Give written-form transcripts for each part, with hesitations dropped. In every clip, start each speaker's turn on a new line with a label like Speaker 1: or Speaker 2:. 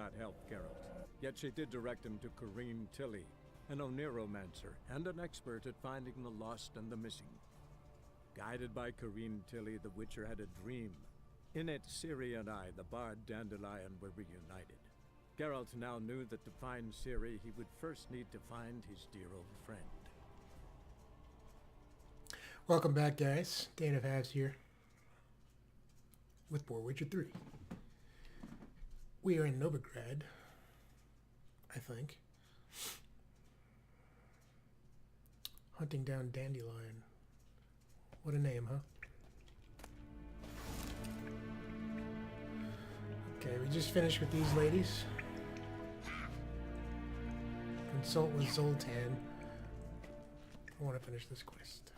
Speaker 1: not help Geralt. Yet she did direct him to Corrine Tilly, an Oniromancer and an expert at finding the lost and the missing. Guided by Corrine Tilly, the Witcher had a dream. In it, Ciri and I, the bard Dandelion, were reunited. Geralt now knew that to find Ciri, he would first need to find his dear old friend.
Speaker 2: Welcome back, guys. Dane of Halves here with more Witcher 3. We are in Novigrad, I think. Hunting down Dandelion. What a name, huh? Okay, we just finished with these ladies. Consult with Zoltan. I want to finish this quest.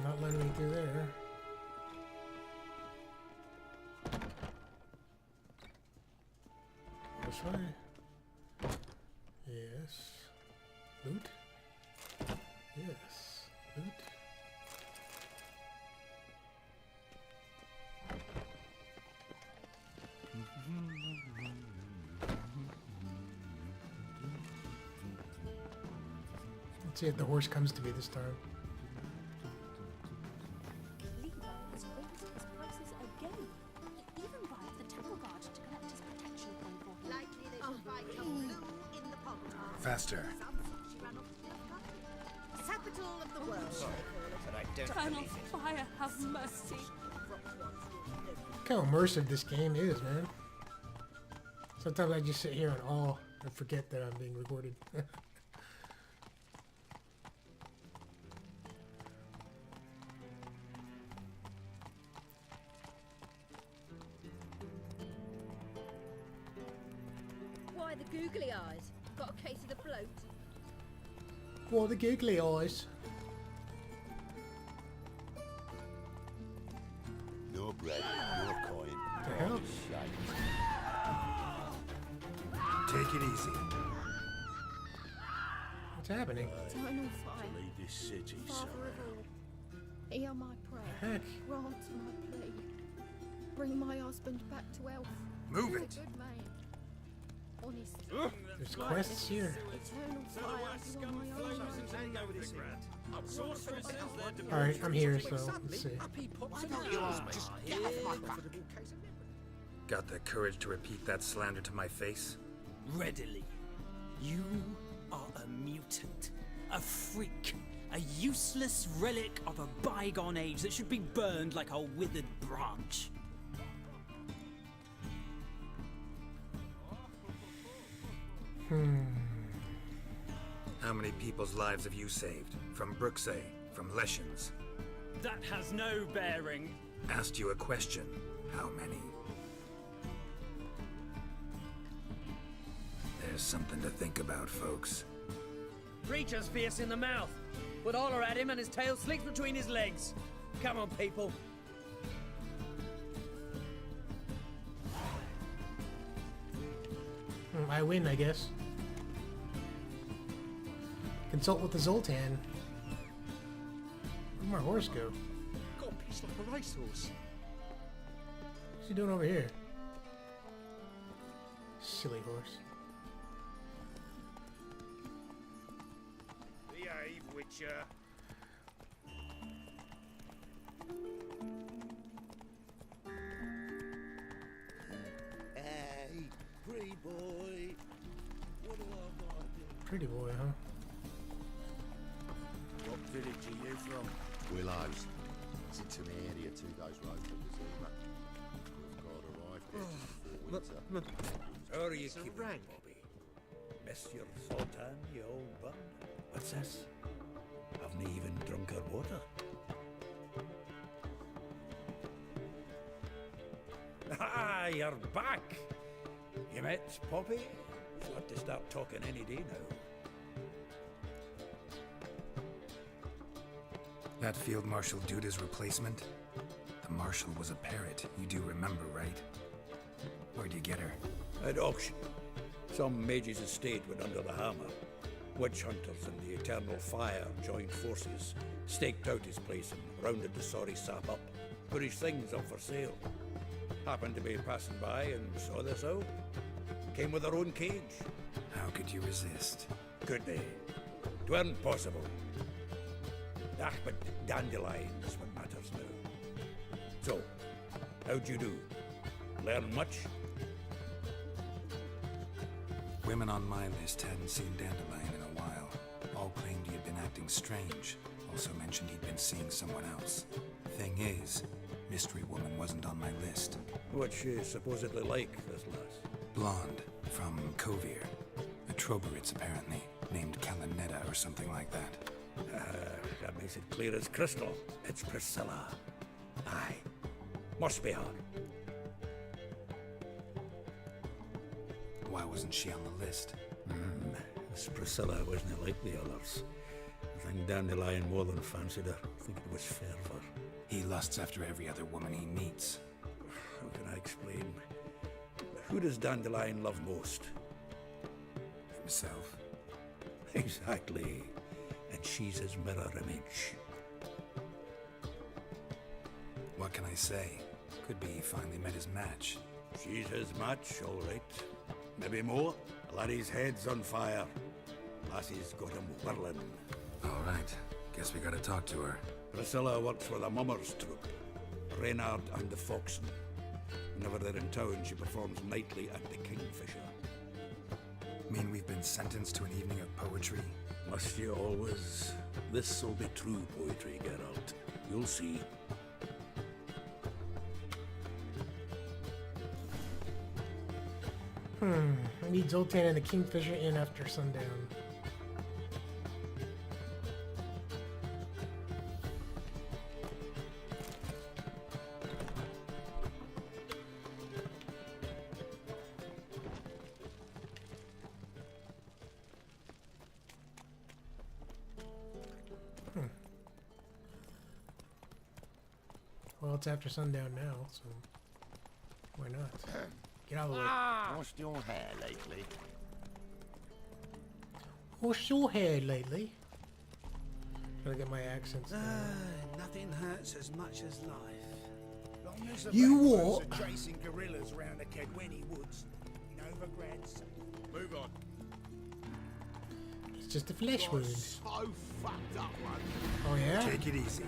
Speaker 2: Not letting me through there. This way. Yes. Loot. Yes. Loot. Let's see if the horse comes to me this time.
Speaker 3: Faster.
Speaker 4: Capital of the world.
Speaker 5: Eternal fire, have mercy.
Speaker 2: Look how immersive this game is, man. Sometimes I just sit here in awe and forget that I'm being recorded.
Speaker 4: Why the googly eyes? Got a case of the bloat?
Speaker 2: What the giggly eyes?
Speaker 6: No bread, no coin.
Speaker 2: The hell?
Speaker 3: Take it easy.
Speaker 2: What's happening?
Speaker 5: Eternal fire,
Speaker 6: Leave this city,
Speaker 5: Father
Speaker 6: son.
Speaker 5: of all. Hear my prayer.
Speaker 2: Heck.
Speaker 5: Grant my plea. Bring my husband back to health.
Speaker 3: Move
Speaker 5: He's
Speaker 3: it.
Speaker 5: a good man. Honest.
Speaker 2: There's quests here.
Speaker 5: Eternal fire, you are my own.
Speaker 2: Alright, I'm here, so let's see.
Speaker 3: Got the courage to repeat that slander to my face?
Speaker 7: Readily. You are a mutant, a freak, a useless relic of a bygone age that should be burned like a withered branch.
Speaker 3: How many people's lives have you saved? From Bruxay, from Leshens?
Speaker 7: That has no bearing.
Speaker 3: Asked you a question. How many? There's something to think about, folks.
Speaker 8: Creature's fierce in the mouth. Would holler at him and his tail slicks between his legs. Come on, people.
Speaker 2: I win, I guess. Consult with the Zoltan. Where'd my horse go?
Speaker 6: Got a piece like a racehorse.
Speaker 2: What's he doing over here? Silly horse.
Speaker 6: Behave, Witcher. Hey, pretty boy. What do I got to do?
Speaker 2: Pretty boy, huh?
Speaker 6: What village are you from? Willows. It's into the area 2 days road from the Zuma. We've got arrived there before winter.
Speaker 9: How are you keeping, Bobby? Miss your Sultan, you old bun? What's this? Haven't even drunk her water. Ah, you're back! You met Poppy? Got to start talking any day now.
Speaker 3: That Field Marshal Duda's replacement? The Marshal was a parrot. You do remember, right? Where'd you get her?
Speaker 9: At auction. Some mage's estate went under the hammer. Witch hunters and the Eternal Fire joined forces, staked out his place and rounded the sorry sap up, put his things up for sale. Happened to be passing by and saw this out. Came with their own cage.
Speaker 3: How could you resist?
Speaker 9: Could they? 'Tweren't possible. Ah, but dandelions what matters now. So, how'd you do? Learn much?
Speaker 3: Women on my list hadn't seen Dandelion in a while. All claimed he had been acting strange. Also mentioned he'd been seeing someone else. Thing is, Mystery Woman wasn't on my list.
Speaker 9: What's she supposedly like, this lass?
Speaker 3: Blonde, from Kovir. A Troberitz, apparently, named Calanetta or something like that.
Speaker 9: That makes it clear as crystal. It's Priscilla. Aye. Must be her.
Speaker 3: Why wasn't she on the list?
Speaker 9: This Priscilla wasn't like the others. I think Dandelion more than fancied her. I think it was fervour.
Speaker 3: He lusts after every other woman he meets.
Speaker 9: How can I explain? Who does Dandelion love most?
Speaker 3: Himself.
Speaker 9: Exactly. And she's his mirror image.
Speaker 3: What can I say? Could be he finally met his match.
Speaker 9: She's his match, all right. Maybe more. Laddie's head's on fire. Lassie's got him whirling.
Speaker 3: All right. Guess we gotta talk to her.
Speaker 9: Priscilla works for the Mummers troupe. Reynard and the Foxen. Whenever they're in town, she performs nightly at the Kingfisher.
Speaker 3: Mean we've been sentenced to an evening of poetry?
Speaker 9: Must you always? This'll be true poetry, Geralt. You'll see.
Speaker 2: I need Zoltan and the Kingfisher in after sundown. Well, it's after sundown now, so why not? Get out of the way.
Speaker 6: What's your hair lately?
Speaker 2: What's your hair lately? Gotta get my accents down.
Speaker 7: Nothing hurts as much as life.
Speaker 10: Long as the
Speaker 2: You
Speaker 10: Blackbirds
Speaker 2: what?
Speaker 10: are chasing gorillas around the Kedweni woods in Overgrad's.
Speaker 6: Move on.
Speaker 2: It's just a flesh wound.
Speaker 6: So fucked up, one.
Speaker 2: Oh yeah?
Speaker 3: Take it easy.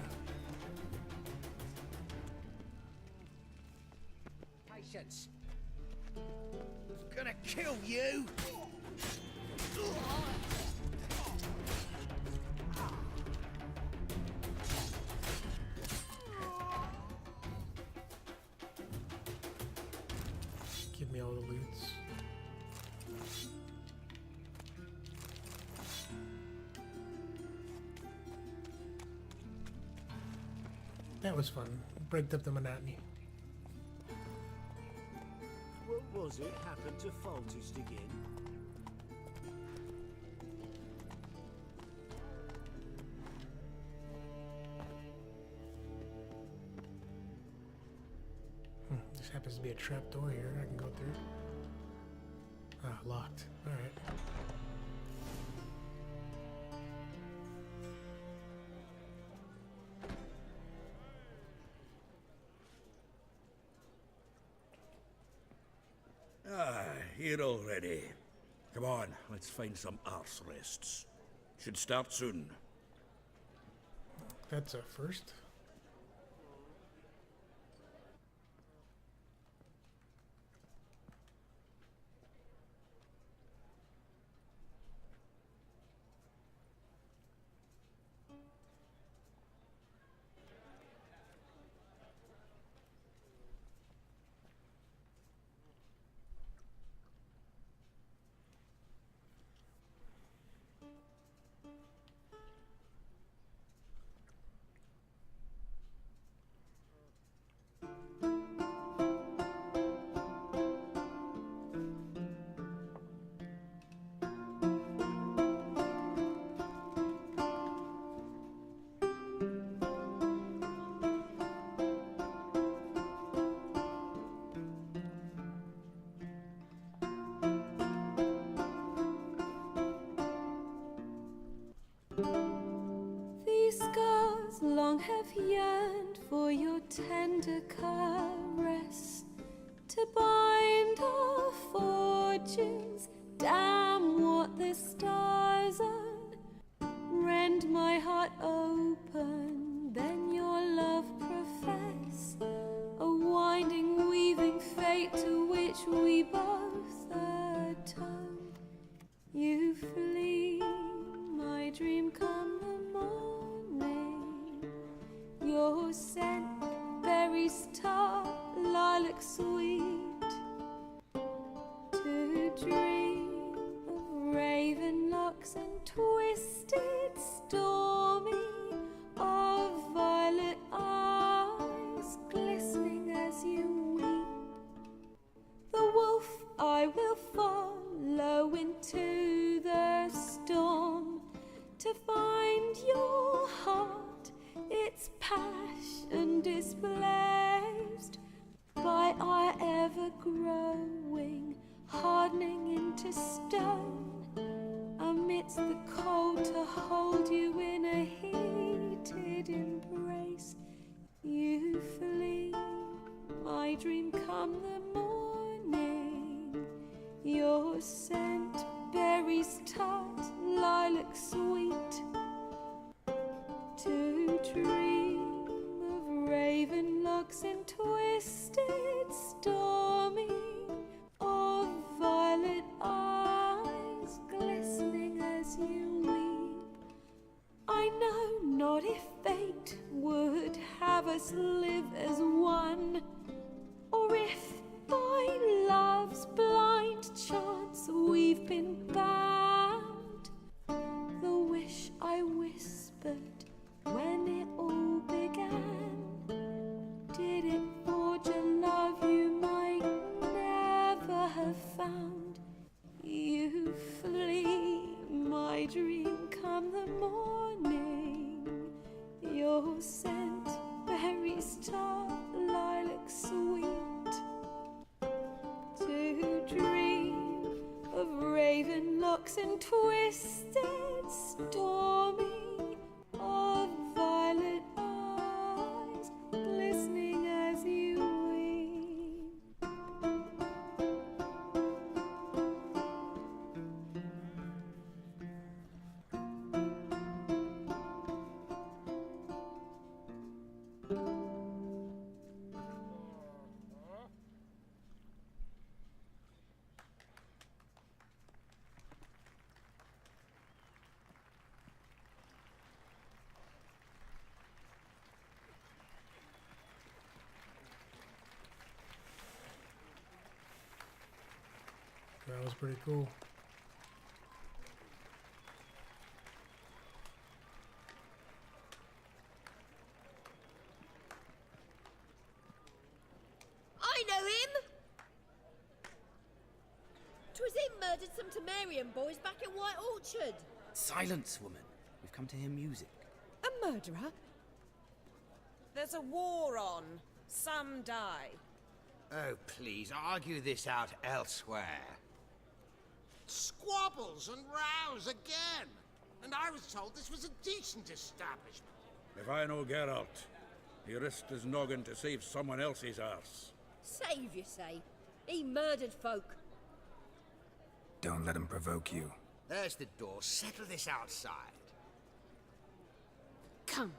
Speaker 10: Patience. It's gonna kill you.
Speaker 2: Give me all the loots. That was fun. Breaked up the monotony.
Speaker 11: What was it happened to Faltist again?
Speaker 2: This happens to be a trap door here I can go through. Ah, locked. Alright.
Speaker 9: Here already. Come on, let's find some arse rests. Should start soon.
Speaker 2: That's a first.
Speaker 12: tender caress to bind our fortunes. Damn what the stars are. Rend my heart open, then your love profess. A winding, weaving fate to which we both atone. You flee, my dream come the morning. Your scent, berries tart, lilac sweet. To dream of raven locks and twisted, stormy, of violet eyes glistening as you weep. The wolf I will follow into the storm to find your heart, its passion displaced by our ever-growing, hardening into stone. Amidst the cold to hold you in a heated embrace. You flee, my dream come the morning. Your scent, berries tart, lilac sweet. To dream of raven locks and twisted, stormy, of violet eyes glistening as you weep. I know not if fate would have us live as one, or if by love's blind chance we've been bound. The wish I whispered when it all began, did it forge a love you might never have found? You flee, my dream come the morning. Your scent, berries tart, lilac sweet. To dream of raven locks and twisted, stormy, of violet eyes glistening as you weep.
Speaker 2: That was pretty cool.
Speaker 4: I know him! 'Twas him murdered some Temerian boys back at White Orchard.
Speaker 7: Silence, woman. We've come to hear music.
Speaker 13: A murderer? There's a war on. Some die.
Speaker 14: Oh, please, argue this out elsewhere.
Speaker 6: Squabbles and rows again! And I was told this was a decent establishment.
Speaker 9: If I know Geralt, he risked his noggin to save someone else's arse.
Speaker 4: Save, you say? He murdered folk.
Speaker 3: Don't let him provoke you.
Speaker 14: There's the door. Settle this outside.
Speaker 13: Come.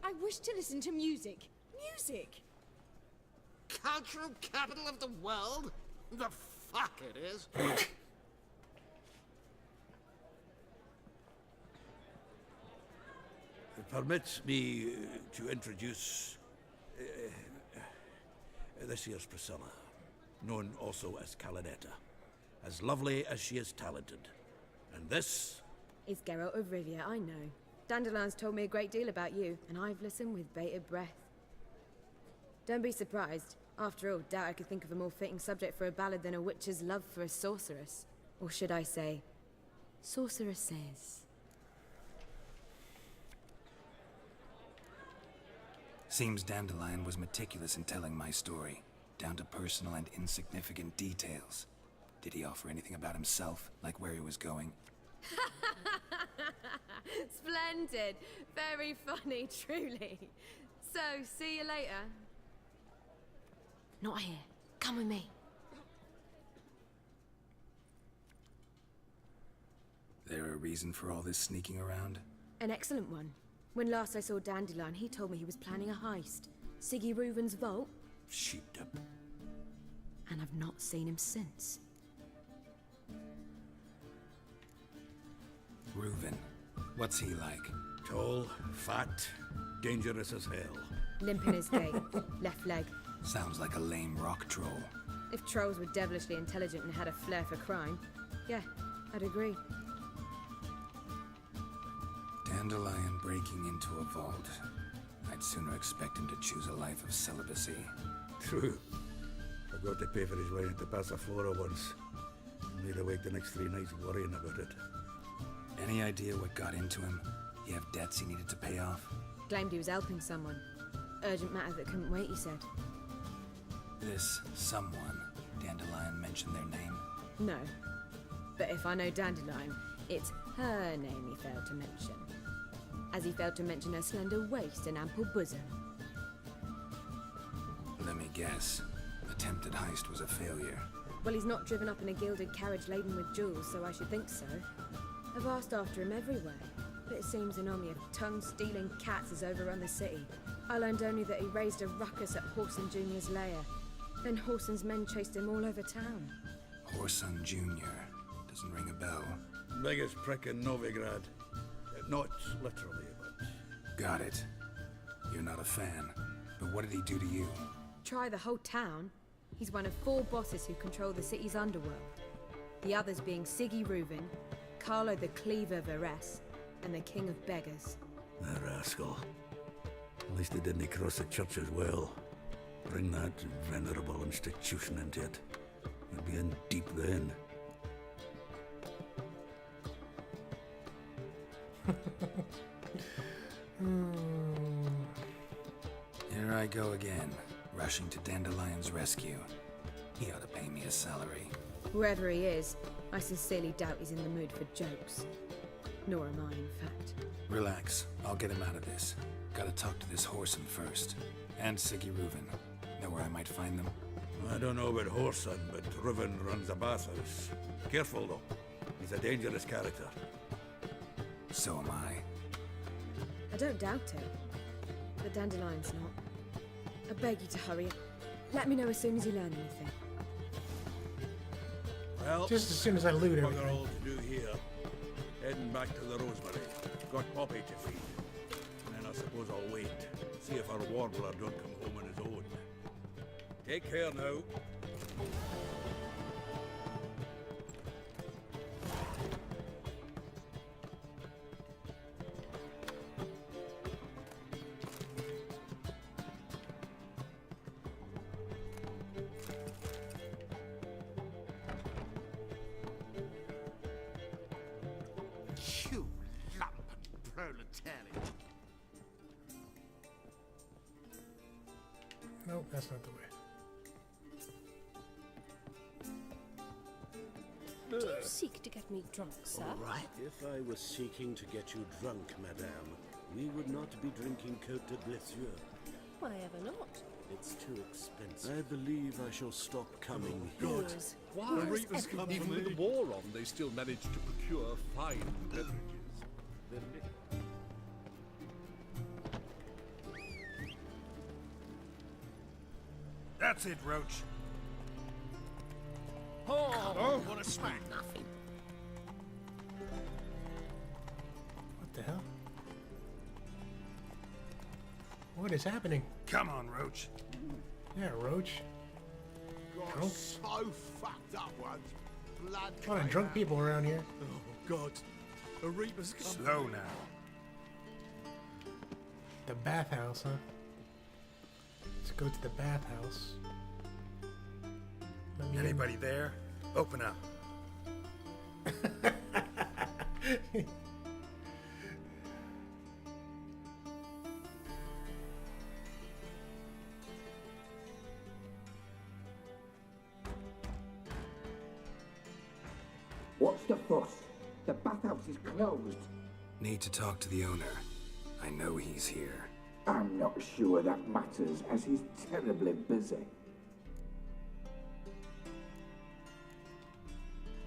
Speaker 13: I wish to listen to music. Music!
Speaker 6: Cultural capital of the world? The fuck it is.
Speaker 9: Permit me to introduce this here's Priscilla, known also as Calinetta, as lovely as she is talented. And this
Speaker 15: is Geralt of Rivia, I know. Dandelion's told me a great deal about you, and I've listened with bated breath. Don't be surprised. After all, doubt I could think of a more fitting subject for a ballad than a witch's love for a sorceress. Or should I say, sorceresses.
Speaker 3: Seems Dandelion was meticulous in telling my story, down to personal and insignificant details. Did he offer anything about himself, like where he was going?
Speaker 15: Splendid. Very funny, truly. So, see you later. Not here. Come with me.
Speaker 3: There a reason for all this sneaking around?
Speaker 15: An excellent one. When last I saw Dandelion, he told me he was planning a heist. Siggy Reuven's vault.
Speaker 9: Sheeped up.
Speaker 15: And I've not seen him since.
Speaker 3: Reuven. What's he like?
Speaker 9: Tall, fat, dangerous as hell.
Speaker 15: Limp in his gait. Left leg.
Speaker 3: Sounds like a lame rock troll.
Speaker 15: If trolls were devilishly intelligent and had a flair for crime, yeah, I'd agree.
Speaker 3: Dandelion breaking into a vault. I'd sooner expect him to choose a life of celibacy.
Speaker 9: True. Forgot to pay for his way into Pasaflora once. Made awake the next 3 nights worrying about it.
Speaker 3: Any idea what got into him? He have debts he needed to pay off?
Speaker 15: Claimed he was helping someone. Urgent matter that couldn't wait, he said.
Speaker 3: This someone, Dandelion mentioned their name?
Speaker 15: No. But if I know Dandelion, it's her name he failed to mention. As he failed to mention her slender waist and ample bosom.
Speaker 3: Let me guess. Attempted heist was a failure.
Speaker 15: Well, he's not driven up in a gilded carriage laden with jewels, so I should think so. I've asked after him everywhere, but it seems an army of tongue-stealing cats has overrun the city. I learned only that he raised a ruckus at Whoreson Jr.'s lair. Then Whoreson's men chased him all over town.
Speaker 3: Whoreson Jr. Doesn't ring a bell.
Speaker 9: Biggest prick in Novigrad. Not literally, but...
Speaker 3: Got it. You're not a fan. But what did he do to you?
Speaker 15: Try the whole town. He's one of 4 bosses who control the city's underworld. The others being Siggy Reuven, Carlo the Cleaver Varese, and the King of Beggars.
Speaker 9: The rascal. At least he didn't cross the church as well. Bring that venerable institution into it. We'd be in deep then.
Speaker 3: Here I go again, rushing to Dandelion's rescue. He ought to pay me a salary.
Speaker 15: Wherever he is, I sincerely doubt he's in the mood for jokes. Nor am I, in fact.
Speaker 3: Relax. I'll get him out of this. Gotta talk to this Whoreson first. And Siggy Reuven. Know where I might find them?
Speaker 9: I don't know about Whoreson, but Reuven runs a bathhouse. Careful, though. He's a dangerous character.
Speaker 3: So am I.
Speaker 15: I don't doubt it. But Dandelion's not. I beg you to hurry. Let me know as soon as you learn anything.
Speaker 9: Well,
Speaker 2: just as soon as I loot
Speaker 9: what
Speaker 2: everything.
Speaker 9: we're all to do here. Heading back to the Rosemary. Got Poppy to feed. And then I suppose I'll wait. See if our warbler don't come home on his own. Take care now.
Speaker 10: You lumpen proletariat.
Speaker 2: Nope, that's not the way.
Speaker 16: Do you seek to get me drunk, sir?
Speaker 11: All right. If I was seeking to get you drunk, madame, we would not be drinking Côte de Blessure.
Speaker 16: Why ever not?
Speaker 11: It's too expensive. I believe I shall stop coming here.
Speaker 16: Good.
Speaker 17: Why? The Reapers come even with the war on, they still manage to procure fine beverages.
Speaker 3: That's it, Roach.
Speaker 10: Oh, what a smack.
Speaker 11: Nothing.
Speaker 2: What the hell? What is happening?
Speaker 3: Come on, Roach.
Speaker 2: Yeah, Roach.
Speaker 10: Got
Speaker 2: Drunk?
Speaker 10: so fucked up once. Blood
Speaker 2: A lot of drunk people around here.
Speaker 17: Oh, God. The Reapers come.
Speaker 3: Slow now.
Speaker 2: The bathhouse, huh? Let's go to the bathhouse. Let me in.
Speaker 3: Anybody there? Open up.
Speaker 18: What's the fuss? The bathhouse is closed.
Speaker 3: Need to talk to the owner. I know he's here.
Speaker 18: I'm not sure that matters, as he's terribly busy.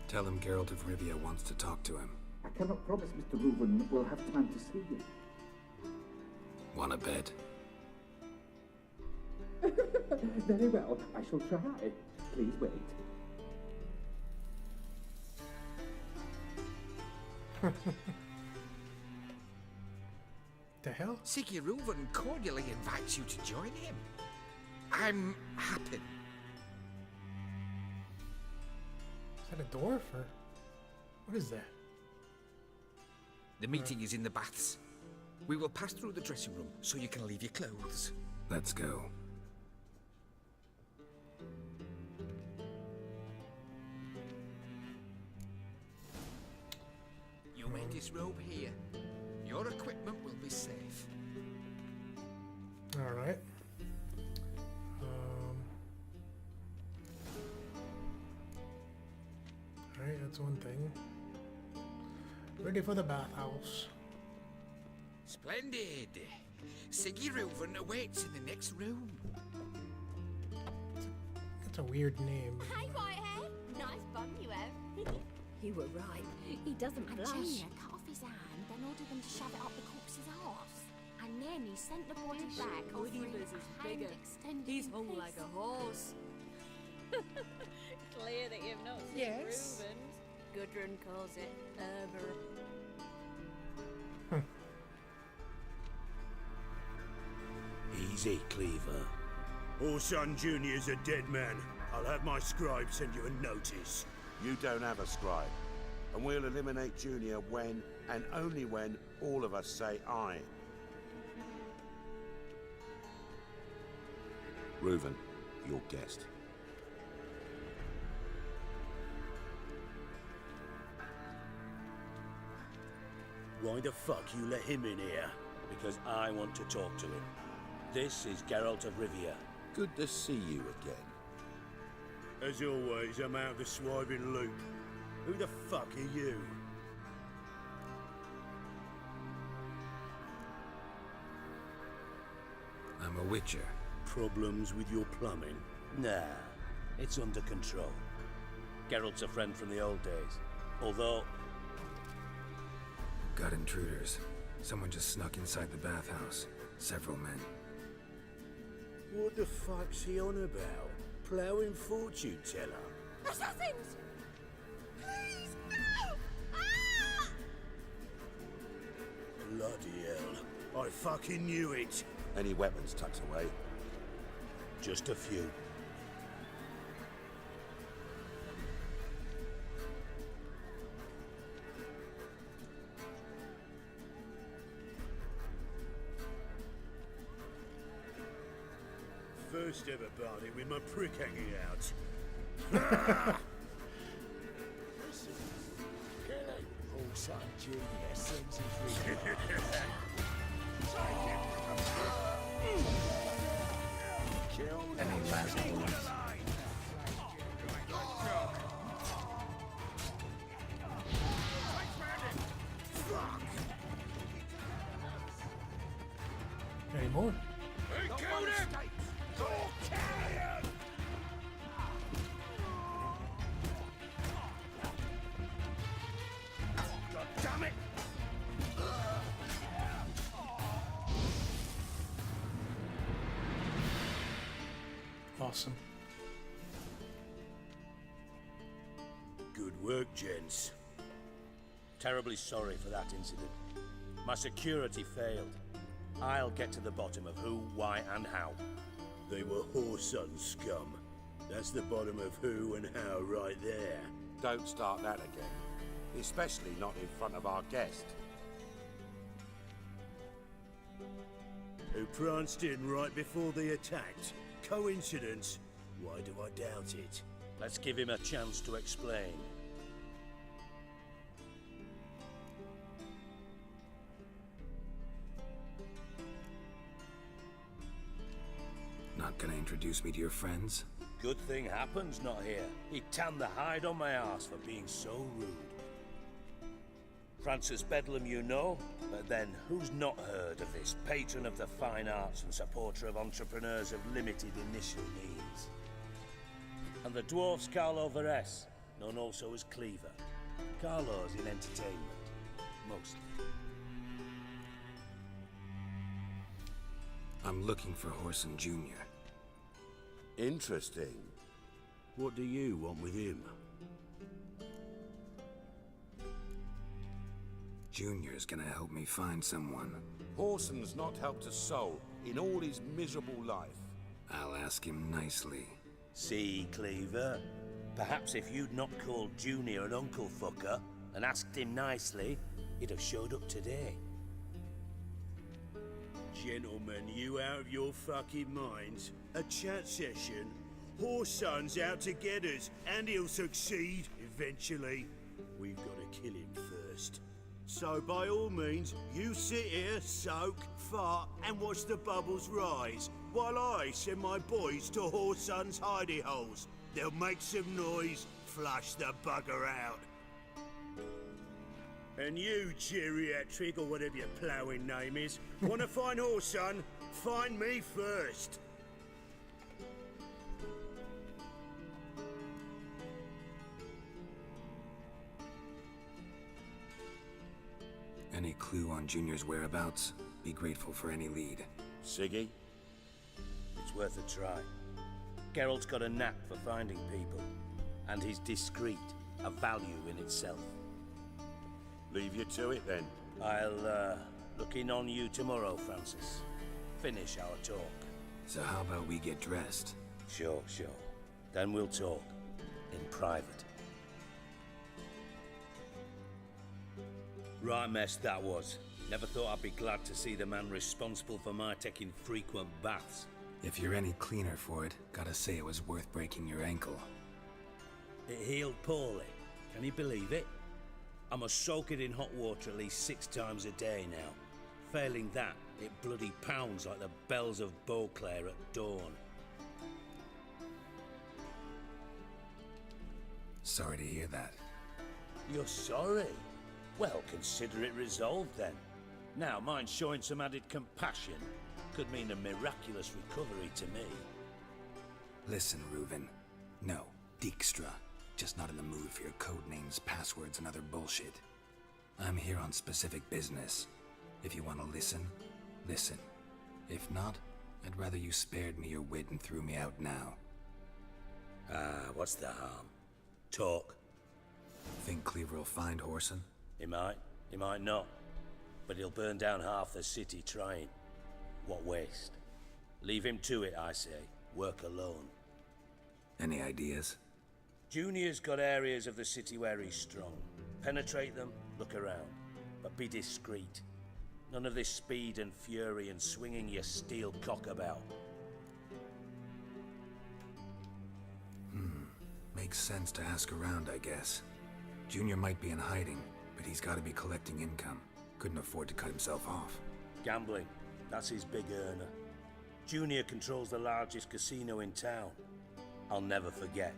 Speaker 3: Tell him Geralt of Rivia wants to talk to him.
Speaker 18: I cannot promise Mr. Reuven will have time to see you.
Speaker 3: Wanna bet?
Speaker 18: Very well, I shall try. Please wait.
Speaker 2: The hell?
Speaker 19: Siggy Reuven cordially invites you to join him. I'm happy.
Speaker 2: Is that a dwarf or what is that?
Speaker 19: The meeting is in the baths. We will pass through the dressing room so you can leave your clothes.
Speaker 3: Let's go.
Speaker 19: You may disrobe here. Your equipment will be safe.
Speaker 2: All right. All right, that's one thing. Ready for the bathhouse.
Speaker 19: Splendid. Siggy Reuven awaits in the next room.
Speaker 2: That's a weird name.
Speaker 20: Hey, Whitehair. Nice bum you have.
Speaker 4: You were right. He doesn't
Speaker 20: And
Speaker 4: blush.
Speaker 20: Junior cut off his hand, then ordered them to shove it up the corpse's arse. And then he sent the body back, offering
Speaker 4: Weaver's is
Speaker 20: a
Speaker 4: bigger.
Speaker 20: hand-extended
Speaker 4: He's hung
Speaker 20: kiss.
Speaker 4: like a horse. Clear that you've not seen
Speaker 19: Yes.
Speaker 4: Reuven's. Gudrun calls it Herber.
Speaker 11: Easy, Cleaver. Orson Jr.'s a dead man. I'll have my scribe send you a notice.
Speaker 6: You don't have a scribe, and we'll eliminate Junior when, and only when, all of us say aye. Reuven, your guest.
Speaker 11: Why the fuck you let him in here?
Speaker 21: Because I want to talk to him. This is Geralt of Rivia.
Speaker 6: Good to see you again.
Speaker 11: As always, I'm out of the swiving loop. Who the fuck are you?
Speaker 3: I'm a witcher.
Speaker 11: Problems with your plumbing?
Speaker 21: Nah, it's under control. Geralt's a friend from the old days. Although...
Speaker 3: Got intruders. Someone just snuck inside the bathhouse. Several men.
Speaker 11: What the fuck's he on about? Ploughing fortune teller?
Speaker 20: Assassins! Please, no! Ah!
Speaker 11: Bloody hell. I fucking knew it.
Speaker 6: Any weapons tucked away?
Speaker 11: Just a few. First ever party with my prick hanging out.
Speaker 10: Listen, Geralt Orson Jr. sends his regards.
Speaker 3: Any last bullets?
Speaker 2: Any more?
Speaker 11: Damn it!
Speaker 2: Awesome.
Speaker 11: Good work, gents.
Speaker 21: Terribly sorry for that incident. My security failed. I'll get to the bottom of who, why, and how.
Speaker 11: They were whoreson scum. That's the bottom of who and how right there.
Speaker 6: Don't start that again. Especially not in front of our guest.
Speaker 11: Who pranced in right before they attacked. Coincidence? Why do I doubt it?
Speaker 21: Let's give him a chance to explain.
Speaker 3: Not gonna introduce me to your friends?
Speaker 21: Good thing happens not here. He tanned the hide on my ass for being so rude. Francis Bedlam you know, but then who's not heard of this patron of the fine arts and supporter of entrepreneurs of limited initial means? And the dwarf's Carlo Veres, known also as Cleaver. Carlo's in entertainment, mostly.
Speaker 3: I'm looking for Horson Jr.
Speaker 11: Interesting. What do you want with him?
Speaker 3: Junior's gonna help me find someone.
Speaker 17: Horson's not helped a soul in all his miserable life.
Speaker 3: I'll ask him nicely.
Speaker 21: See, Cleaver? Perhaps if you'd not called Junior an uncle fucker and asked him nicely, he'd have showed up today.
Speaker 11: Gentlemen, you out of your fucking minds? A chat session? Horson's out to get us, and he'll succeed eventually. We've got to kill him first. So by all means, you sit here, soak, fart, and watch the bubbles rise, while I send my boys to Horson's hidey holes. They'll make some noise, flush the bugger out. And you, geriatric, or whatever your ploughing name is, want to find Horson? Find me first.
Speaker 3: Any clue on Junior's whereabouts? Be grateful for any lead.
Speaker 21: Siggy? It's worth a try. Geralt's got a knack for finding people, and he's discreet, a value in itself.
Speaker 11: Leave you to it, then.
Speaker 21: I'll, look in on you tomorrow, Francis. Finish our talk.
Speaker 3: So how about we get dressed?
Speaker 21: Sure. Then we'll talk. In private. Right mess that was. Never thought I'd be glad to see the man responsible for my taking frequent baths.
Speaker 3: If you're any cleaner for it, gotta say it was worth breaking your ankle.
Speaker 21: It healed poorly. Can you believe it? I must soak it in hot water at least 6 times a day now. Failing that, it bloody pounds like the bells of Beauclair at dawn.
Speaker 3: Sorry to hear that.
Speaker 21: You're sorry? Well, consider it resolved then. Now, mind showing some added compassion could mean a miraculous recovery to me.
Speaker 3: Listen, Reuven. No, Dijkstra. Just not in the mood for your code names, passwords, and other bullshit. I'm here on specific business. If you want to listen, listen. If not, I'd rather you spared me your wit and threw me out now.
Speaker 21: What's the harm? Talk.
Speaker 3: Think Cleaver will find Horson?
Speaker 21: He might not. But he'll burn down half the city trying. What waste? Leave him to it, I say. Work alone.
Speaker 3: Any ideas?
Speaker 21: Junior's got areas of the city where he's strong. Penetrate them, look around. But be discreet. None of this speed and fury and swinging your steel cock about.
Speaker 3: Makes sense to ask around, I guess. Junior might be in hiding, but he's got to be collecting income. Couldn't afford to cut himself off.
Speaker 21: Gambling. That's his big earner. Junior controls the largest casino in town. I'll never forget.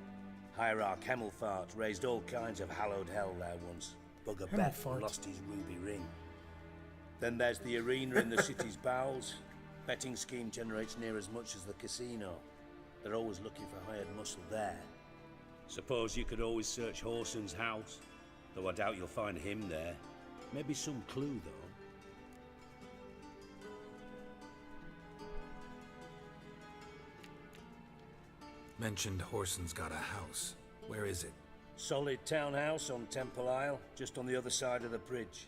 Speaker 21: Hierarch Hemmelfart raised all kinds of hallowed hell there once. Bugger Beth lost his ruby ring. Then there's the arena in the city's bowels. Betting scheme generates near as much as the casino. They're always looking for hired muscle there. Suppose you could always search Horson's house, though I doubt you'll find him there. Maybe some clue, though.
Speaker 3: Mentioned Horson's got a house. Where is it?
Speaker 21: Solid townhouse on Temple Isle, just on the other side of the bridge.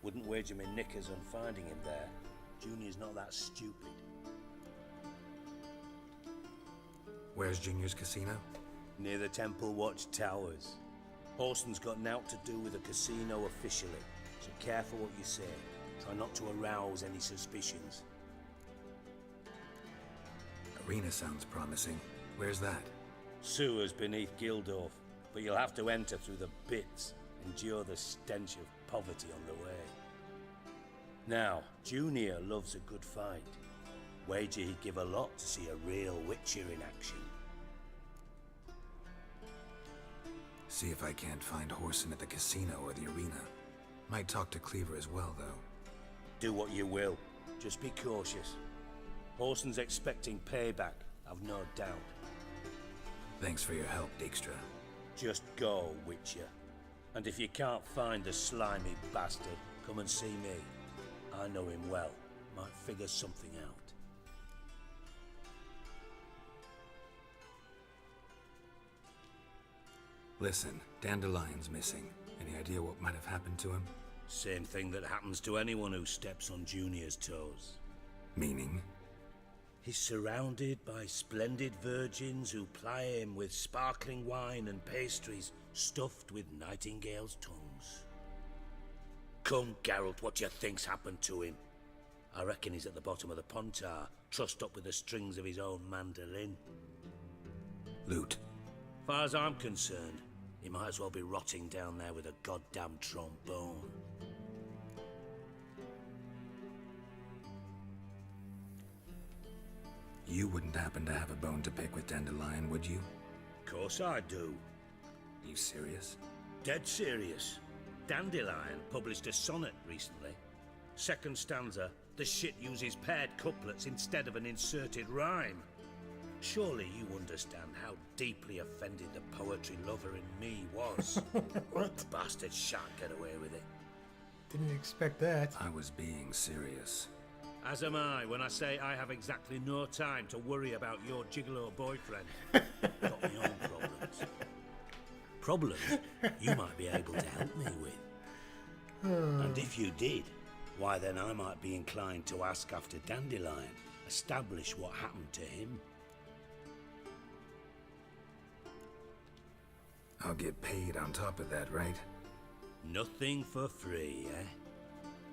Speaker 21: Wouldn't wager me knickers on finding him there. Junior's not that stupid.
Speaker 3: Where's Junior's casino?
Speaker 21: Near the Temple Watch Towers. Horson's got nought to do with the casino officially, so careful what you say. Try not to arouse any suspicions.
Speaker 3: Arena sounds promising. Where's that?
Speaker 21: Sewers beneath Gildorf, but you'll have to enter through the bits, endure the stench of poverty on the way. Now, Junior loves a good fight. Wager he'd give a lot to see a real Witcher in action.
Speaker 3: See if I can't find Horson at the casino or the arena. Might talk to Cleaver as well, though.
Speaker 21: Do what you will. Just be cautious. Horson's expecting payback, I've no doubt.
Speaker 3: Thanks for your help, Dijkstra.
Speaker 21: Just go, Witcher. And if you can't find the slimy bastard, come and see me. I know him well. Might figure something out.
Speaker 3: Listen, Dandelion's missing. Any idea what might have happened to him?
Speaker 21: Same thing that happens to anyone who steps on Junior's toes.
Speaker 3: Meaning?
Speaker 21: He's surrounded by splendid virgins who ply him with sparkling wine and pastries stuffed with nightingales' tongues. Come, Geralt, what do you think's happened to him? I reckon he's at the bottom of the Pontar, trussed up with the strings of his own mandolin.
Speaker 3: Loot.
Speaker 21: Far as I'm concerned, he might as well be rotting down there with a goddamn trombone.
Speaker 3: You wouldn't happen to have a bone to pick with Dandelion, would you?
Speaker 21: Course I do.
Speaker 3: You serious?
Speaker 21: Dead serious. Dandelion published a sonnet recently. Second stanza, the shit uses paired couplets instead of an inserted rhyme. Surely you understand how deeply offended the poetry lover in me was.
Speaker 2: What?
Speaker 21: The bastard shan't get away with it.
Speaker 2: Didn't expect that.
Speaker 3: I was being serious.
Speaker 21: As am I when I say I have exactly no time to worry about your gigolo boyfriend. Got my own problems. Problems you might be able to help me with. And if you did, why then I might be inclined to ask after Dandelion, establish what happened to him.
Speaker 3: I'll get paid on top of that, right?
Speaker 21: Nothing for free, eh?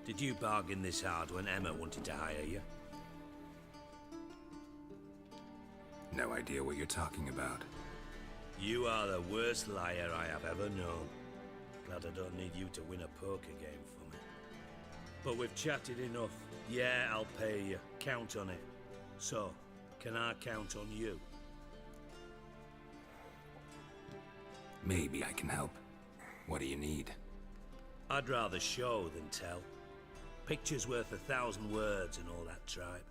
Speaker 21: Did you bargain this hard when Emma wanted to hire you?
Speaker 3: No idea what you're talking about.
Speaker 21: You are the worst liar I have ever known. Glad I don't need you to win a poker game for me. But we've chatted enough. Yeah, I'll pay you. Count on it. So, can I count on you?
Speaker 3: Maybe I can help. What do you need?
Speaker 21: I'd rather show than tell. Picture's worth 1,000 words and all that tripe.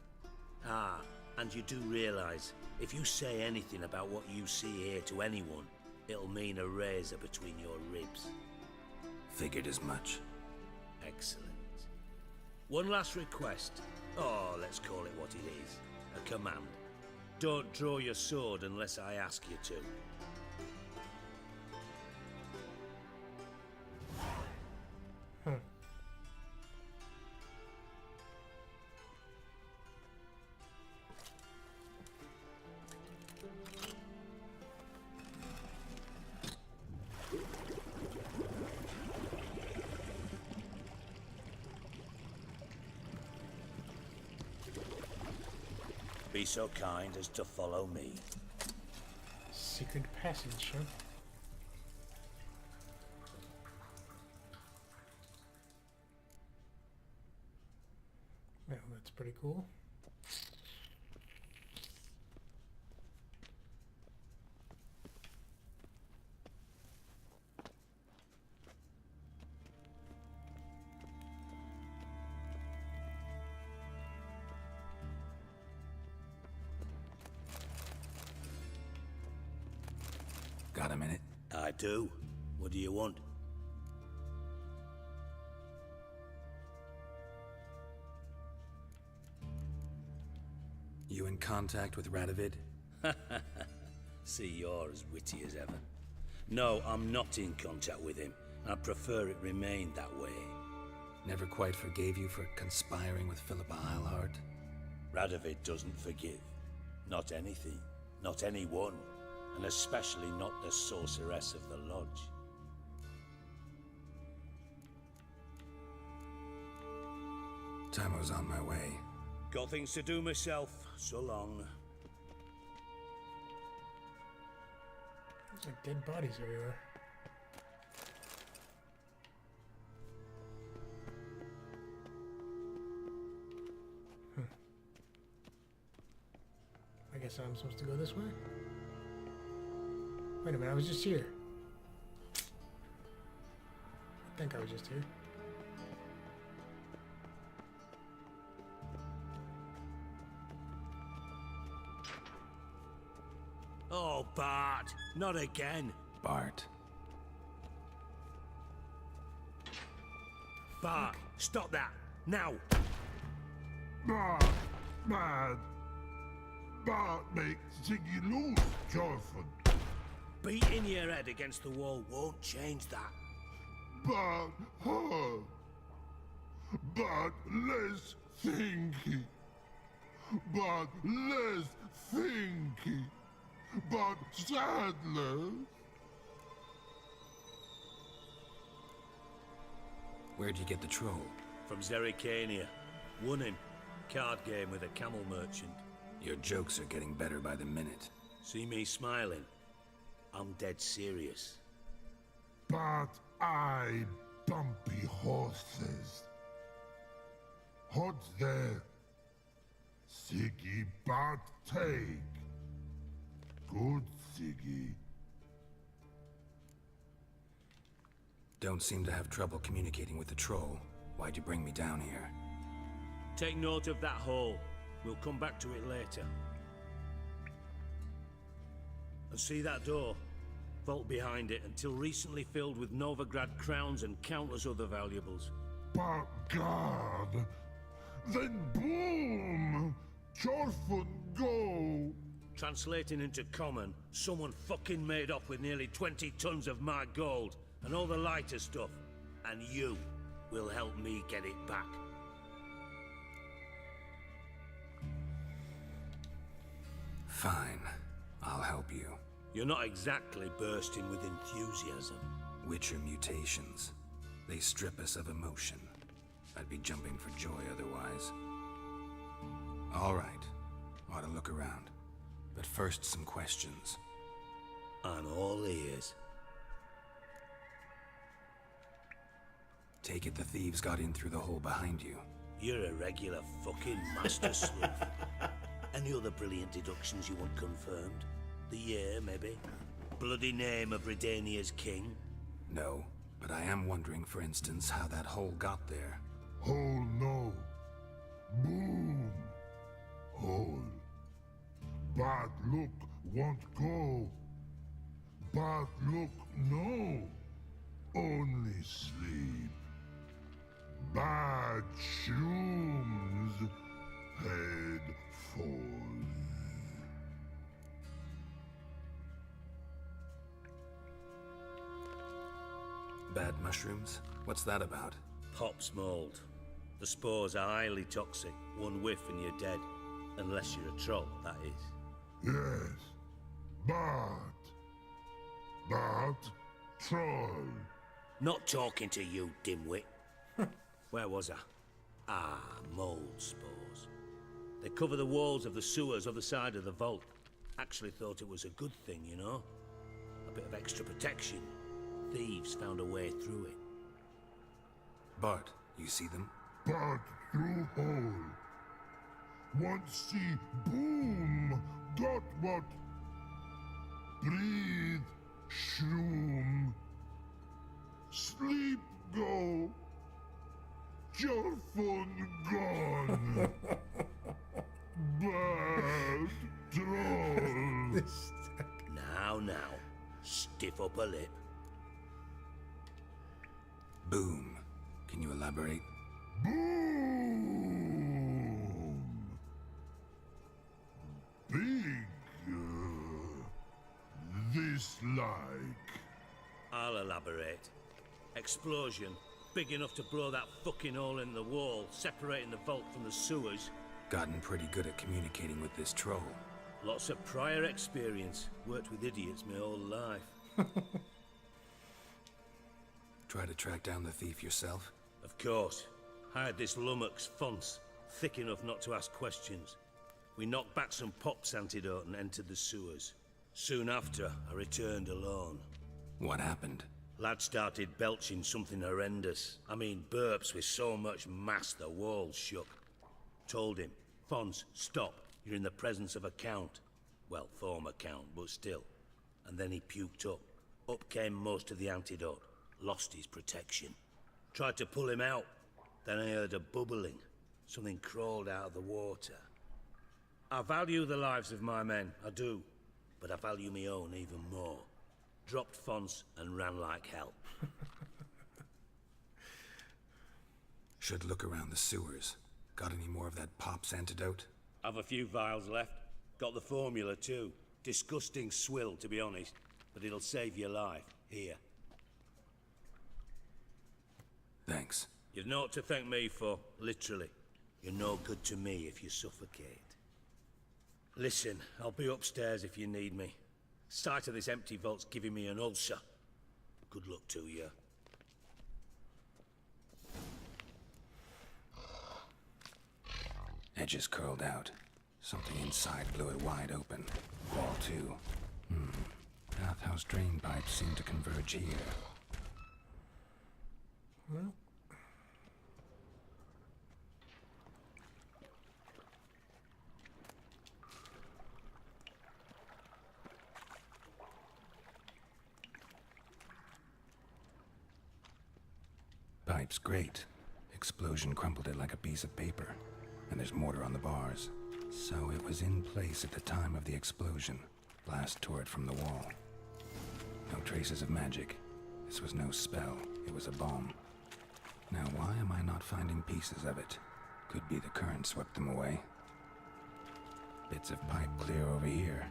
Speaker 21: Ah, and you do realize, if you say anything about what you see here to anyone, it'll mean a razor between your ribs.
Speaker 3: Figured as much.
Speaker 21: Excellent. One last request. Oh, let's call it what it is. A command. Don't draw your sword unless I ask you to. Be so kind as to follow me.
Speaker 2: Secret passage, huh? Well, that's pretty cool.
Speaker 3: Got a minute?
Speaker 21: I do. What do you want?
Speaker 3: You in contact with Radovid?
Speaker 21: See, you're as witty as ever. No, I'm not in contact with him. I'd prefer it remained that way.
Speaker 3: Never quite forgave you for conspiring with Philippa Eilhart?
Speaker 21: Radovid doesn't forgive. Not anything. Not anyone. And especially not the sorceress of the lodge.
Speaker 3: Tamo's on my way.
Speaker 21: Got things to do myself. So long.
Speaker 2: There's like dead bodies everywhere. I guess I'm supposed to go this way? Wait a minute, I was just here. I think I was just here.
Speaker 21: Oh, Bart, not again.
Speaker 3: Bart.
Speaker 21: Bart, stop that, now.
Speaker 1: Bart, man. Bart makes Ziggy lose, Jonathan.
Speaker 21: Beating your head against the wall won't change that.
Speaker 1: But her. But less thinky. But less thinky. But sadler.
Speaker 3: Where'd you get the troll?
Speaker 21: From Zerrikania. Won him. Card game with a camel merchant.
Speaker 3: Your jokes are getting better by the minute.
Speaker 21: See me smiling? I'm dead serious.
Speaker 1: But I bumpy horses. Hot there. Siggy but take. Good Siggy.
Speaker 3: Don't seem to have trouble communicating with the troll. Why'd you bring me down here?
Speaker 21: Take note of that hole. We'll come back to it later. And see that door? Vault behind it, until recently filled with Novigrad crowns and countless other valuables.
Speaker 1: But God! Then boom! Chorfun go!
Speaker 21: Translating into common, someone fucking made off with nearly 20 tons of my gold, and all the lighter stuff. And you will help me get it back.
Speaker 3: Fine. I'll help you.
Speaker 21: You're not exactly bursting with enthusiasm.
Speaker 3: Witcher mutations. They strip us of emotion. I'd be jumping for joy otherwise. All right. Ought to look around. But first, some questions.
Speaker 21: I'm all ears.
Speaker 3: Take it the thieves got in through the hole behind you.
Speaker 21: You're a regular fucking master sleuth. Any other brilliant deductions you want confirmed? The year, maybe? Bloody name of Redania's king?
Speaker 3: No, but I am wondering, for instance, how that hole got there.
Speaker 1: Hole no. Boom. Hole. Bad look won't go. Bad look no. Only sleep. Bad shrooms. Head falls.
Speaker 3: Bad mushrooms? What's that about?
Speaker 21: Pop's mold. The spores are highly toxic. One whiff and you're dead. Unless you're a troll, that is.
Speaker 1: Yes. But troll.
Speaker 21: Not talking to you, dimwit. Where was I? Ah, mold spores. They cover the walls of the sewers other side of the vault. Actually thought it was a good thing, you know? A bit of extra protection. Thieves found a way through it.
Speaker 3: Bart, you see them?
Speaker 1: Bart through hole. Want see boom. Got what? Breathe. Shroom. Sleep go. Your phone gone. Bad troll.
Speaker 21: Now. Stiff upper lip.
Speaker 3: Boom. Can you elaborate?
Speaker 1: Boom. Big. This like.
Speaker 21: I'll elaborate. Explosion. Big enough to blow that fucking hole in the wall, separating the vault from the sewers.
Speaker 3: Gotten pretty good at communicating with this troll.
Speaker 21: Lots of prior experience. Worked with idiots my whole life.
Speaker 3: Try to track down the thief yourself?
Speaker 21: Of course. Hired this lummox, Fonce, thick enough not to ask questions. We knocked back some Pop's antidote and entered the sewers. Soon after, I returned alone.
Speaker 3: What happened?
Speaker 21: Lad started belching something horrendous. I mean, burps with so much mass the walls shook. Told him, Fonce, stop. You're in the presence of a count. Well, former count, but still. And then he puked up. Up came most of the antidote. Lost his protection. Tried to pull him out. Then I heard a bubbling. Something crawled out of the water. I value the lives of my men, I do. but I value my own even more. Dropped fonts and ran like hell.
Speaker 3: Should look around the sewers. Got any more of that Pop's antidote?
Speaker 21: I've a few vials left. Got the formula too. Disgusting swill, to be honest, but it'll save your life. Here.
Speaker 3: Thanks.
Speaker 21: You've naught to thank me for, literally. You're no good to me if you suffocate. Listen, I'll be upstairs if you need me. Sight of this empty vault's giving me an ulcer. Good luck to you.
Speaker 3: Edges curled out. Something inside blew it wide open. Wall too. Bathhouse drain pipes seem to converge here.
Speaker 2: Well.
Speaker 3: Pipe's great. Explosion crumpled it like a piece of paper. And there's mortar on the bars. So it was in place at the time of the explosion. Blast tore it from the wall. No traces of magic. This was no spell. It was a bomb. Now why am I not finding pieces of it? Could be the current swept them away. Bits of pipe clear over here.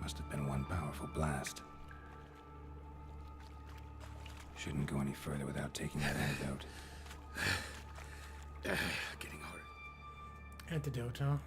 Speaker 3: Must have been one powerful blast. Shouldn't go any further without taking that antidote.
Speaker 19: Getting hard.
Speaker 2: Antidote, huh?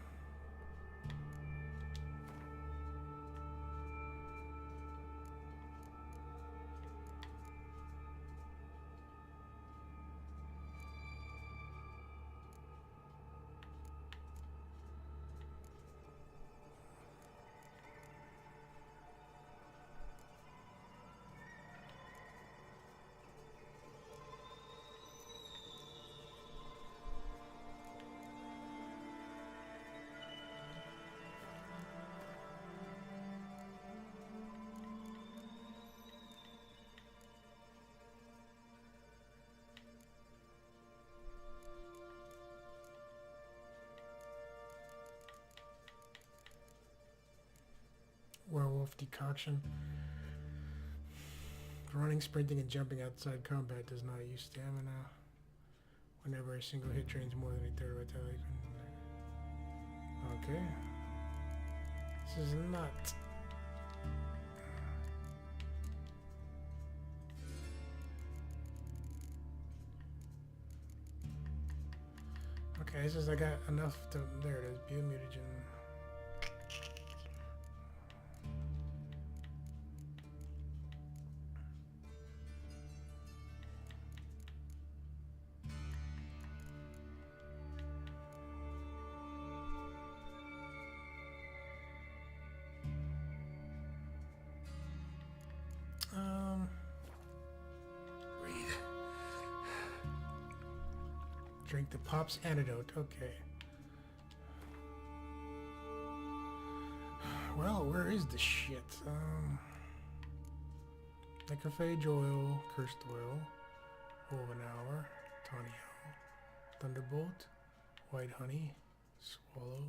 Speaker 2: Werewolf decoction. Running, sprinting, and jumping outside combat does not use stamina. Whenever a single hit drains more than a third of vitality. Okay. This is not. Okay, it says I got enough to. There it is. Biomutagen. Drink the Pop's antidote. Okay. Well, where is the shit? Necrophage oil, cursed oil, woven hour, tawny owl, thunderbolt, white honey, swallow.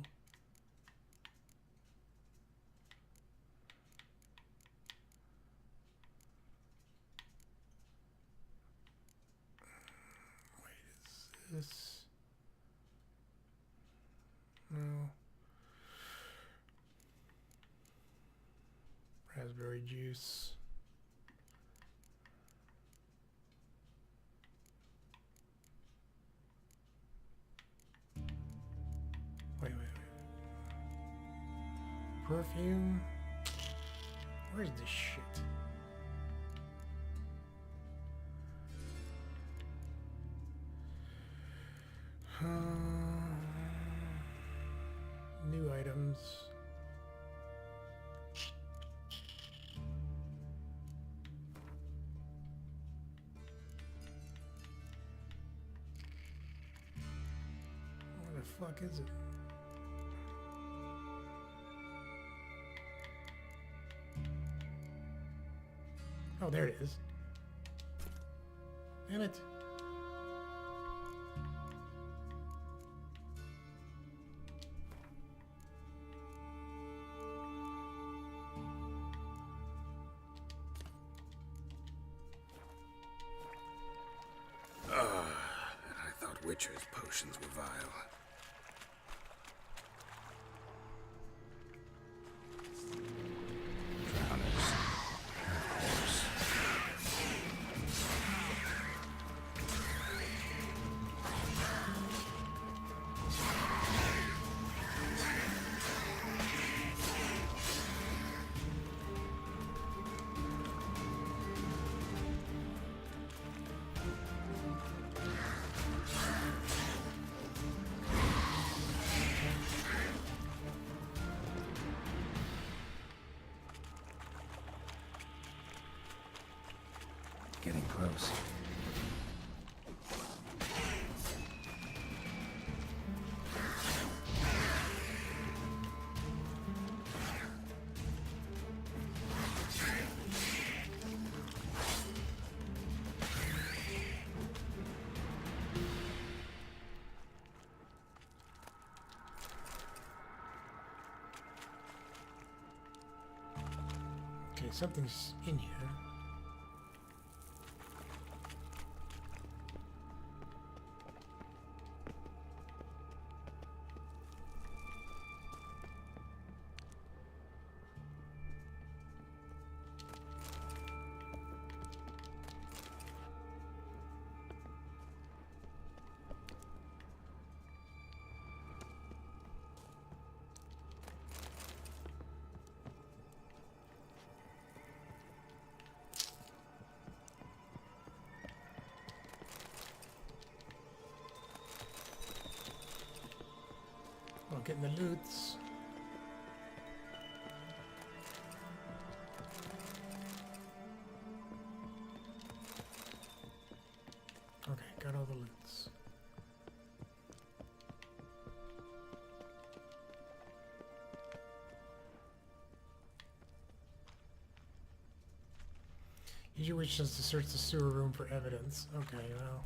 Speaker 2: This no raspberry juice. Wait. Perfume. Where's this shit? New items. Where the fuck is it? Oh, there it is. Damn it.
Speaker 3: Witcher's potions were vile. Drowners. Of course. Getting close.
Speaker 2: Okay, something's in here. Well, getting the loots. Okay, got all the loots. Use your wish chest to search the sewer room for evidence. Okay, well.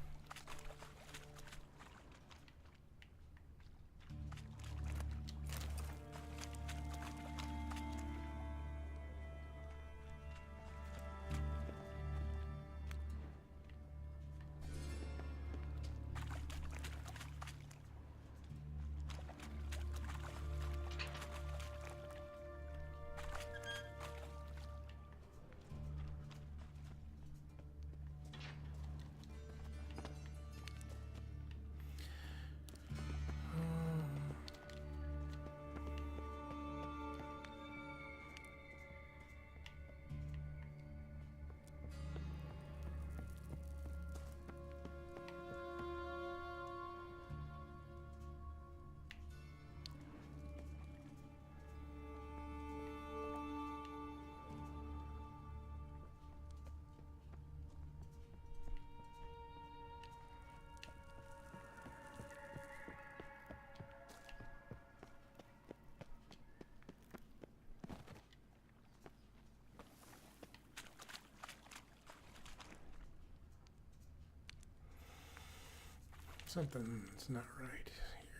Speaker 2: Something's not right here.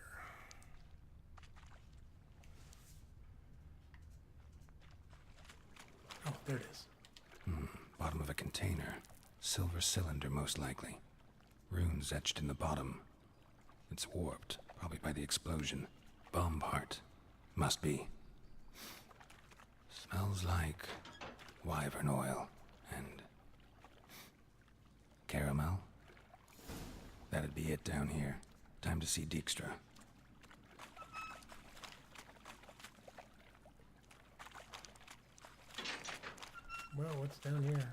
Speaker 2: Oh, there it is.
Speaker 3: Bottom of a container. Silver cylinder, most likely. Runes etched in the bottom. It's warped, probably by the explosion. Bomb part. Must be. Smells like wyvern oil and caramel. That'd be it down here. Time to see Dijkstra.
Speaker 2: Well, what's down here?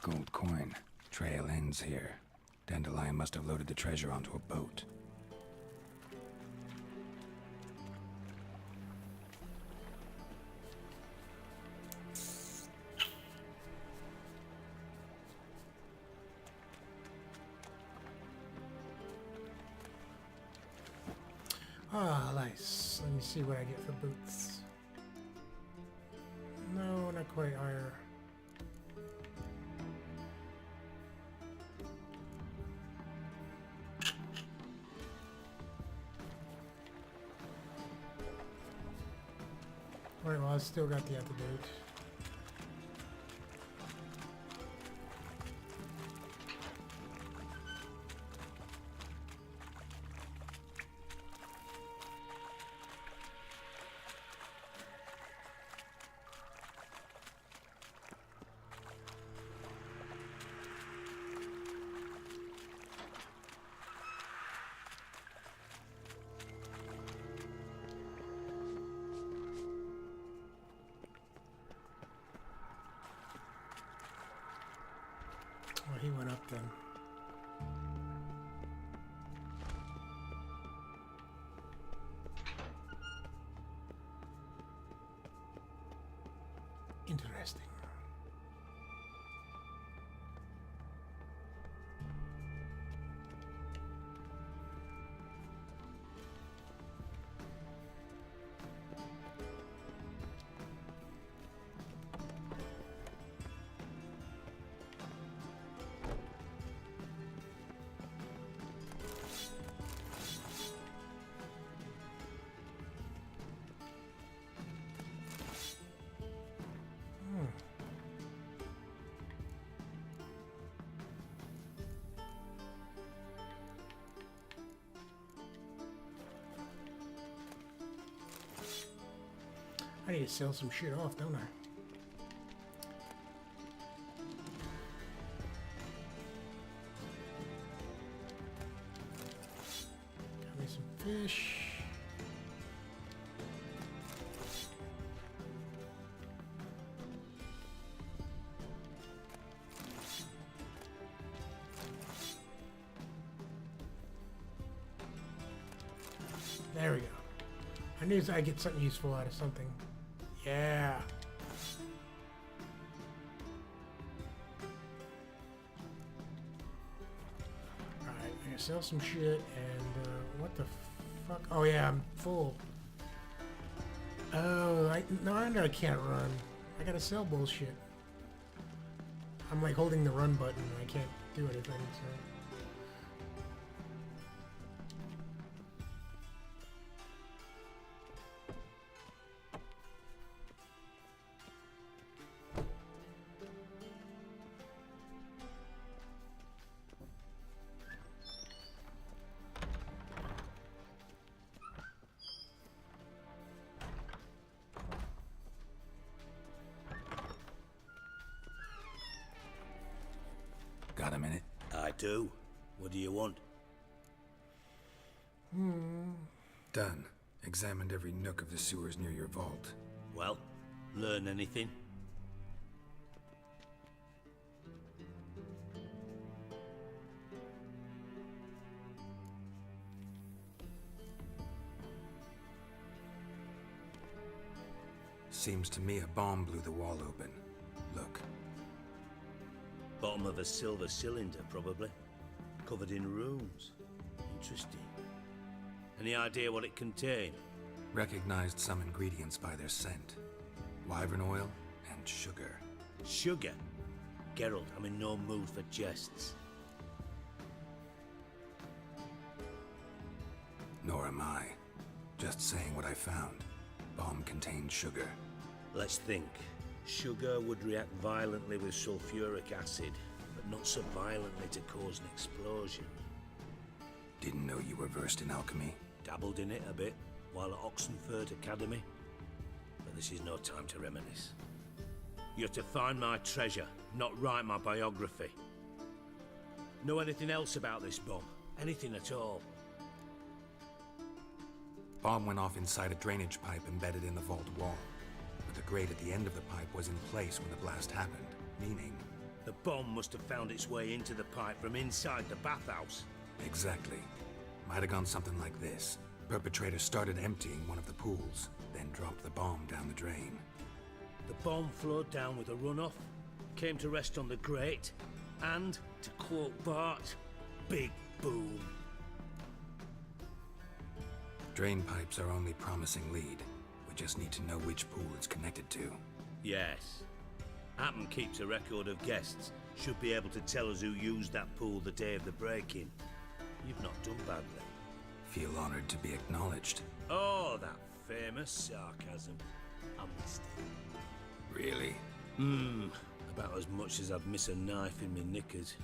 Speaker 3: Gold coin. Trail ends here. Dandelion must have loaded the treasure onto a boat.
Speaker 2: Ah, nice. Let me see what I get for boots. No, not quite higher. Alright, well, I still got the antidote. he went up then. Interesting. I need to sell some shit off, don't I? Got me some fish. There we go. I knew I'd get something useful out of something. Yeah. Alright, I gotta sell some shit and what the fuck? Oh yeah, I'm full. Oh, no wonder I can't run. I gotta sell bullshit. I'm like holding the run button and I can't do anything, so.
Speaker 3: Got a minute?
Speaker 21: I do. What do you want?
Speaker 3: Done. Examined every nook of the sewers near your vault.
Speaker 21: Well, learn anything?
Speaker 3: Seems to me a bomb blew the wall open. Look.
Speaker 21: Bottom of a silver cylinder, probably. Covered in runes. Interesting. Any idea what it contained?
Speaker 3: Recognized some ingredients by their scent. Wyvern oil and sugar.
Speaker 21: Sugar? Geralt, I'm in no mood for jests.
Speaker 3: Nor am I. Just saying what I found. Bomb contained sugar.
Speaker 21: Let's think. Sugar would react violently with sulfuric acid, but not so violently to cause an explosion.
Speaker 3: Didn't know you were versed in alchemy.
Speaker 21: Dabbled in it a bit while at Oxenford Academy. But this is no time to reminisce. You're to find my treasure, not write my biography. Know anything else about this bomb? Anything at all?
Speaker 3: Bomb went off inside a drainage pipe embedded in the vault wall. But the grate at the end of the pipe was in place when the blast happened, meaning...
Speaker 21: The bomb must have found its way into the pipe from inside the bathhouse.
Speaker 3: Exactly. Might have gone something like this. Perpetrator started emptying one of the pools, then dropped the bomb down the drain.
Speaker 21: The bomb flowed down with a runoff, came to rest on the grate, and, to quote Bart, big boom.
Speaker 3: Drain pipes are only promising lead. We just need to know which pool it's connected to.
Speaker 21: Yes. Appen keeps a record of guests. Should be able to tell us who used that pool the day of the break-in. You've not done badly.
Speaker 3: Feel honored to be acknowledged.
Speaker 21: Oh, that famous sarcasm. I missed it.
Speaker 3: Really?
Speaker 21: About as much as I'd miss a knife in my knickers.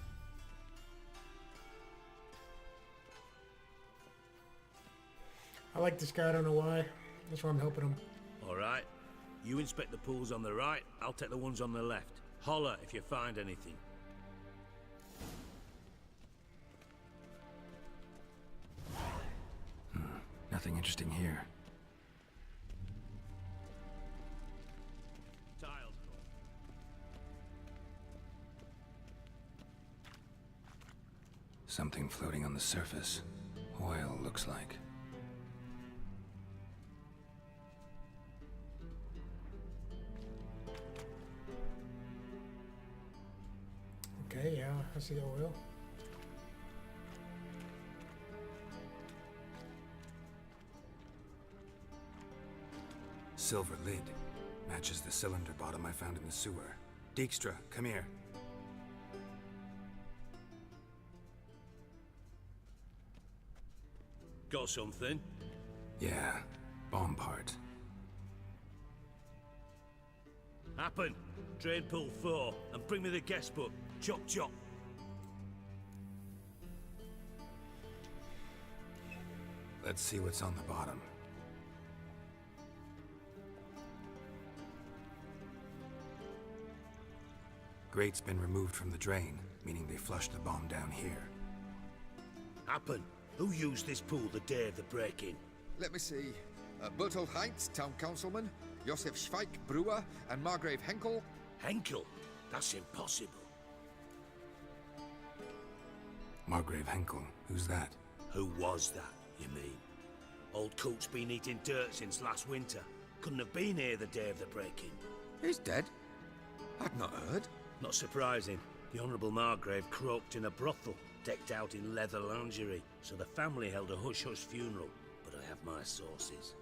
Speaker 2: I like this guy, I don't know why. That's why I'm helping him.
Speaker 21: Alright. You inspect the pools on the right, I'll take the ones on the left. Holler if you find anything.
Speaker 3: Nothing interesting here.
Speaker 21: Tiled.
Speaker 3: Something floating on the surface. Oil, looks like.
Speaker 2: Okay, yeah, I see the oil.
Speaker 3: Silver lid. Matches the cylinder bottom I found in the sewer. Dijkstra, come here.
Speaker 21: Got something?
Speaker 3: Yeah, bomb part.
Speaker 21: Happen. Drain pool 4, and bring me the guest book. Chop chop.
Speaker 3: Let's see what's on the bottom. Grate's been removed from the drain, meaning they flushed the bomb down here.
Speaker 21: Happen. Who used this pool the day of the break-in?
Speaker 19: Let me see. Bertolt Heinz, town councilman, Josef Schweik, brewer, and Margrave Henkel.
Speaker 21: Henkel? That's impossible.
Speaker 3: Margrave Henkel, who's that?
Speaker 21: Who was that, you mean? Old Coot's been eating dirt since last winter. Couldn't have been here the day of the break-in.
Speaker 19: He's dead? I'd not heard.
Speaker 21: Not surprising. The Honourable Margrave croaked in a brothel, decked out in leather lingerie, so the family held a hush-hush funeral. But I have my sources.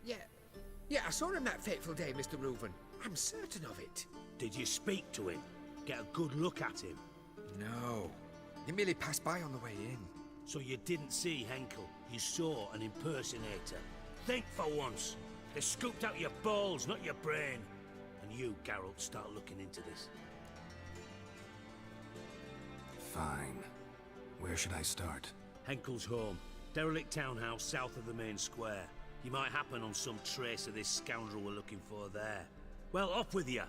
Speaker 19: Yeah, I saw him that fateful day, Mr. Reuven. I'm certain of it.
Speaker 21: Did you speak to him? Get a good look at him?
Speaker 19: No. He merely passed by on the way in.
Speaker 21: So you didn't see Henkel? You saw an impersonator? Think for once. They scooped out your balls, not your brain. And you, Geralt, start looking into this.
Speaker 3: Fine. Where should I start?
Speaker 21: Henkel's home. Derelict townhouse south of the main square. You might happen on some trace of this scoundrel we're looking for there. Well, off with you.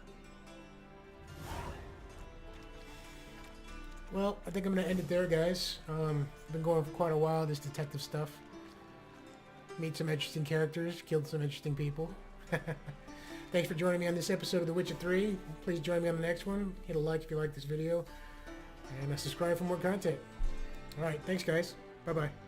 Speaker 2: Well, I think I'm going to end it there, guys. I've been going for quite a while, this detective stuff. Meet some interesting characters, killed some interesting people. Thanks for joining me on this episode of The Witcher 3. Please join me on the next one. Hit a like if you like this video. And subscribe for more content. Alright, thanks guys. Bye-bye.